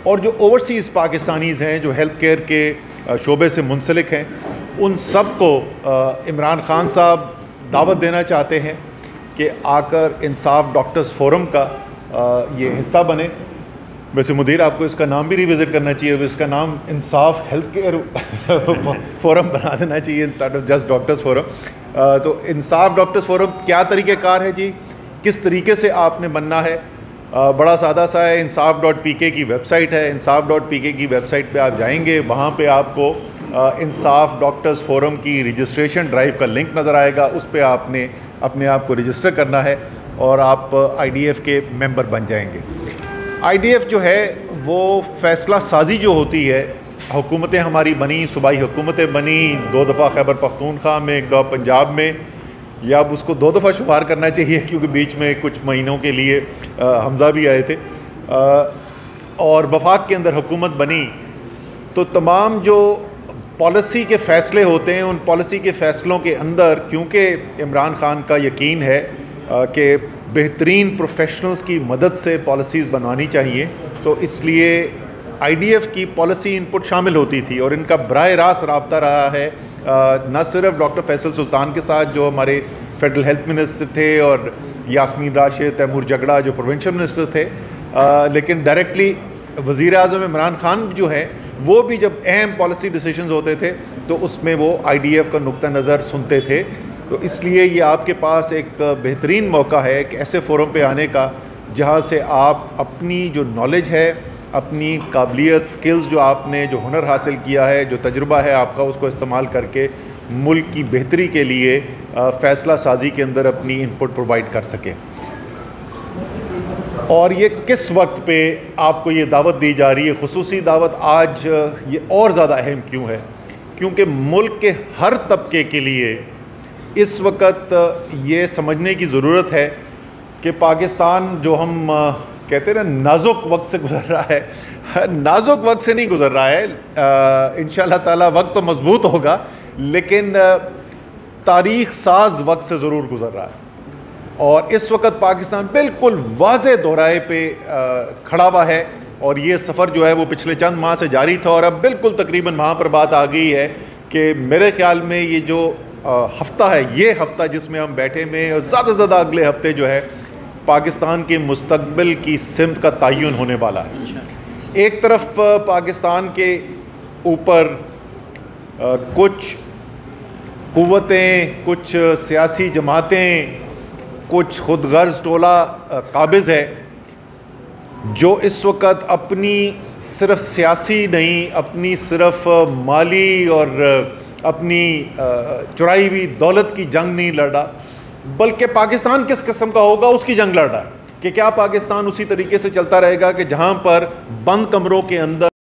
और जो overseas Pakistanis हैं जो हेल्थ केयर के शोबे से मुंसलिक हैं, उन सब को इमरान खान साहब दावत देना चाहते हैं कि आकर इंसाफ डॉक्टर्स फोरम का ये हिस्सा बने। वैसे मुदीर आपको इसका नाम भी रिविज़िट करना चाहिए, इसका नाम इंसाफ हेल्थ केयर फोरम बना देना चाहिए instead of just doctors forum. तो इंसाफ डॉक्टर्स फोरम क्या तरीक़ेकार है जी, किस तरीके से आपने बनना है? बड़ा सादा सा है। इंसाफ.pk की वेबसाइट है। इंसाफ.pk की वेबसाइट पे आप जाएंगे, वहाँ पे आपको इंसाफ डॉक्टर्स फोरम की रजिस्ट्रेशन ड्राइव का लिंक नज़र आएगा। उस पर आपने अपने आप को रजिस्टर करना है और आप IDF के मेंबर बन जाएंगे। IDF जो है वो फ़ैसला साजी जो होती है, हुकूमतें हमारी बनी, सूबाई हुकूमतें बनी, 2 दफ़ा खैबर पख्तूनख्वा में, 1 दफ़ा पंजाब में, या अब उसको 2 दफ़ा शुमार करना चाहिए क्योंकि बीच में कुछ महीनों के लिए हमज़ा भी आए थे, और वफाक के अंदर हुकूमत बनी। तो तमाम जो पॉलिसी के फ़ैसले होते हैं, उन पॉलिसी के फ़ैसलों के अंदर क्योंकि इमरान खान का यकीन है कि बेहतरीन प्रोफेशनल्स की मदद से पॉलिसीज़ बनवानी चाहिए, तो इसलिए IDF की पॉलिसी इनपुट शामिल होती थी और इनका बराह रास्त रब्ता रहा है न सिर्फ डॉक्टर फैसल सुल्तान के साथ जो हमारे फेडरल हेल्थ मिनिस्टर थे और यास्मीन राशिद, तैमूर जगड़ा जो प्रोविंशियल मिनिस्टर्स थे, लेकिन डायरेक्टली वज़ीर आज़म इमरान खान जो है वो भी जब अहम पॉलिसी डिसीजंस होते थे तो उसमें वो IDF का नुक्ता नज़र सुनते थे। तो इसलिए ये आपके पास एक बेहतरीन मौका है कि ऐसे फोरम पे आने का जहाँ से आप अपनी जो नॉलेज है, अपनी काबिलियत, स्किल्स जो आपने जो हुनर हासिल किया है, जो तजुर्बा है आपका, उसको इस्तेमाल करके मुल्क की बेहतरी के लिए फ़ैसला साजी के अंदर अपनी इनपुट प्रोवाइड कर सकें। और ये किस वक्त पे आपको ये दावत दी जा रही है, खुसूसी दावत आज ये और ज़्यादा अहम क्यों है? क्योंकि मुल्क के हर तबके के लिए इस वक्त ये समझने की ज़रूरत है कि पाकिस्तान जो हम कहते हैं ना नाजुक वक्त से गुज़र रहा है, नाजुक वक्त से नहीं गुज़र रहा है। इंशाअल्लाह ताला वक्त तो मजबूत होगा, लेकिन तारीख़ साज वक्त से ज़रूर गुज़र रहा है। और इस वक्त पाकिस्तान बिल्कुल वाज़े दोहराए पे खड़ा हुआ है और ये सफ़र जो है वो पिछले चंद माह से जारी था और अब बिल्कुल तकरीबन वहाँ पर बात आ गई है कि मेरे ख़्याल में ये जो हफ़्ता है, ये हफ़्ता जिसमें हम बैठे में, और ज़्यादा से ज़्यादा अगले हफ़्ते जो है पाकिस्तान के मुस्तकबिल की सिमत का तयन होने वाला है। एक तरफ पाकिस्तान के ऊपर कुछ क़ुव्वतें, कुछ सियासी जमातें, कुछ खुदगर्ज टोला काबिज़ है जो इस वक्त अपनी सिर्फ सियासी नहीं, अपनी सिर्फ माली और अपनी चुराई हुई दौलत की जंग नहीं लड़ रहा, बल्कि पाकिस्तान किस किस्म का होगा उसकी जंग लड़ रहा है कि क्या पाकिस्तान उसी तरीके से चलता रहेगा कि जहाँ पर बंद कमरों के अंदर